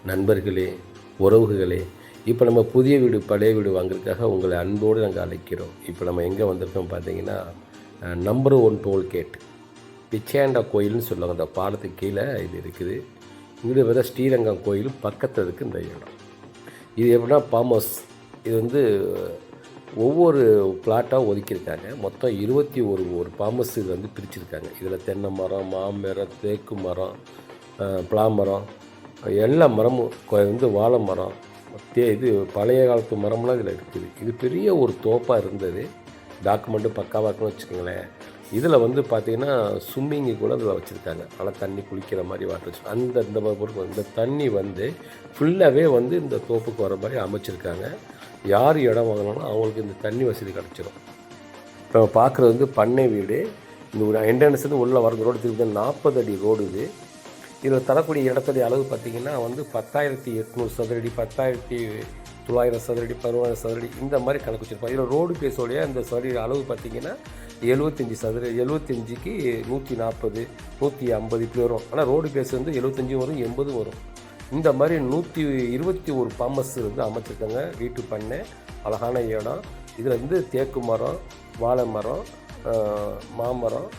நண்பர்களே, உறவுகளே, இப்போ நம்ம புதிய வீடு பழைய வீடு வாங்குறதுக்காக உங்களை அன்போடு நாங்கள் அழைக்கிறோம். இப்போ நம்ம எங்கே வந்திருக்கோம் பார்த்தீங்கன்னா, நம்பர் 1 டோல்கேட் பிச்சாண்டா கோயில்னு சொல்லுவாங்க. அந்த பாலத்துக்கு கீழே இது இருக்குது. இங்கே பார்த்தா ஸ்ரீரங்கம் கோயில் பக்கத்தில் இருக்குது இந்த இடம். இது எப்படின்னா ஃபார்ம் ஹவுஸ். இது வந்து ஒவ்வொரு பிளாட்டாக ஒதுக்கியிருக்காங்க. மொத்தம் 21 ஃபார்ம் ஹவுஸ் இது வந்து பிரிச்சுருக்காங்க. இதில் தென்னை மரம், மாமரம், தேக்கு மரம், பலா மரம், எல்லா மரமும் வந்து வாழை மரம், இது பழைய காலத்து மரம்லாம் இதில் இருக்குது. இது பெரிய ஒரு தோப்பாக இருந்தது. டாக்குமெண்ட்டு பக்காவாக இருக்குன்னு வச்சுக்கோங்களேன். இதில் வந்து பார்த்திங்கன்னா ஸ்விம்மிங்கு கூட இதில் வச்சுருக்காங்க. ஆனால் தண்ணி குளிக்கிற மாதிரி வாட்டர் வச்சு இந்த பொருள் இந்த தண்ணி வந்து ஃபுல்லாகவே வந்து இந்த தோப்புக்கு வர மாதிரி அமைச்சிருக்காங்க. யார் இடம் வாங்கினாலும் அவங்களுக்கு இந்த தண்ணி வசதி கிடச்சிரும். இப்போ பார்க்குறது வந்து பண்ணை வீடு. இந்த ஒரு என்ட்ரன்ஸ்லேருந்து உள்ளே வர ரோடு திருப்பி 40 அடி ரோடு இது. இதில் தரக்கூடிய இடத்துடைய அளவு பார்த்திங்கன்னா வந்து 10,800 சதுரடி, 10,900 சதுரடி, 11,000 சதுரடி இந்த மாதிரி கணக்கு வச்சுருப்பாங்க. இதில் ரோடு பேஸோடைய அந்த சதுரடி அளவு பார்த்திங்கன்னா 75 சதுர 75க்கு 140, 150 இப்படி வரும். ஆனால் ரோடு பேஸ் வந்து 75 வரும், 80 வரும். இந்த மாதிரி 121 ஃபார்ம் ஹவுஸ் வந்து அமைச்சிருக்காங்க. வீட்டு பண்ணை, அழகான இடம். இதில் வந்து தேக்கு மரம், வாழை மரம், மாமரம்,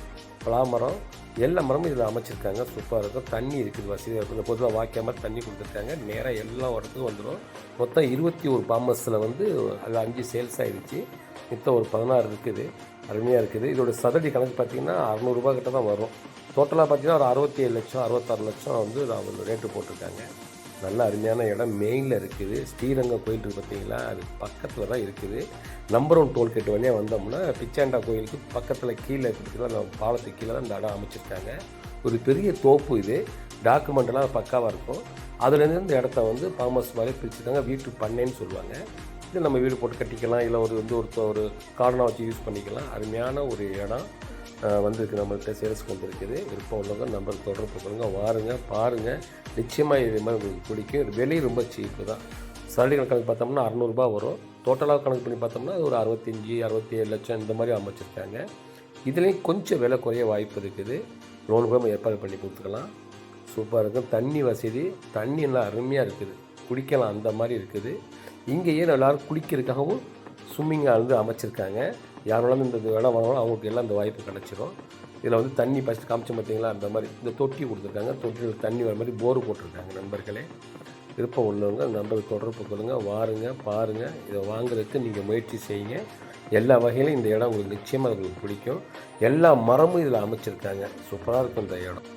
பலாமரம், எல்லா மரமும் இதில் அமைச்சிருக்காங்க. சூப்பராக இருக்கும். தண்ணி இருக்குது, வசதியாக இருக்குது. இந்த பொதுவாக வாய்க்காம மாதிரி தண்ணி கொடுத்துருக்காங்க. நேராக எல்லா இடத்துக்கும் வந்துடும். மொத்தம் 21 ஃபார்ம் ஹவுஸில் வந்து அது 5 சேல்ஸ் ஆகிடுச்சு. மொத்தம் ஒரு 16 இருக்குது. அருமையாக இருக்குது. இதோட சதுரடி கணக்கு பார்த்திங்கன்னா 600 ரூபா கிட்ட தான் வரும். டோட்டலாக பார்த்திங்கன்னா ஒரு 67 லட்சம் 66 லட்சம் வந்து அவங்க ரேட்டு போட்டிருக்காங்க. நல்ல அருமையான இடம் மெயினில் இருக்குது. ஸ்ரீரங்கம் கோயில் இருக்குது பார்த்தீங்களா, அது பக்கத்தில் தான் இருக்குது. நம்பர் 1 டோல்கேட் வழியாக வந்தோம்னா பிச்சாண்டா கோயிலுக்கு பக்கத்தில் கீழே இருக்கிற அந்த பாலத்துக்கு கீழே தான் இந்த இடம் அமைச்சிருக்காங்க. ஒரு பெரிய தோப்பு இது. டாக்குமெண்ட்லாம் பக்காவாக இருக்கும். அதுலேருந்து இந்த இடத்த வந்து ஃபார்ம் ஹவுஸ் மாதிரி பிரிச்சுருக்காங்க. வீட்டு பண்ணைன்னு சொல்லுவாங்க. இது நம்ம வீடு போட்டு கட்டிக்கலாம், இல்லை ஒரு கார்டனாக வச்சு யூஸ் பண்ணிக்கலாம். அருமையான ஒரு இடம் வந்திருக்கு. நம்மள்கிட்ட சேல்ஸ்க்கு வந்துருக்குது. விருப்பம் உள்ளவங்க நம்பர் தொடர்பு பண்ணுங்க, வாருங்க, பாருங்கள். நிச்சயமாக இது மாதிரி உங்களுக்கு பிடிக்கும். விலை ரொம்ப சீப்பு தான். சதுரடி கணக்கு பார்த்தோம்னா 600 ரூபா வரும். டோட்டலாக கணக்கு பண்ணி பார்த்தோம்னா ஒரு 65, 67 லட்சம் இந்த மாதிரி அமைச்சிருக்காங்க. இதுலேயும் கொஞ்சம் விலை குறைய வாய்ப்பு இருக்குது. லோன் கூட நம்ம ஏற்பாடு பண்ணி கொடுத்துக்கலாம். சூப்பராக இருக்கும். தண்ணி வசதி, தண்ணி எல்லாம் அருமையாக இருக்குது. குடிக்கலாம் அந்த மாதிரி இருக்குது. இங்கேயே எல்லோரும் குளிக்கிறதுக்காகவும் ஸ்விம்மிங்காக வந்து அமைச்சிருக்காங்க. யாரெல்லாம் இந்த இடம் வாங்கினாலும் அவங்களுக்கு எல்லாம் இந்த வாய்ப்பு கிடச்சிரும். இதில் வந்து தண்ணி ஃபஸ்ட்டு காமிச்ச பார்த்தீங்களா, அந்த மாதிரி இந்த தொட்டி கொடுத்துருக்காங்க. தொட்டியில் தண்ணி வர மாதிரி போர் போட்டிருக்காங்க. நண்பர்களே, விருப்பம் உள்ளவங்க நம்பருக்கு தொடர்பு கொள்ளுங்கள், வாருங்க, பாருங்கள். இதை வாங்குறதுக்கு நீங்கள் முயற்சி செய்யுங்க. எல்லா வகையிலும் இந்த இடம் உங்களுக்கு நிச்சயமாக உங்களுக்கு பிடிக்கும். எல்லா மரமும் இதில் அமைச்சிருக்காங்க. சூப்பராக இருக்கும் இந்த இடம்.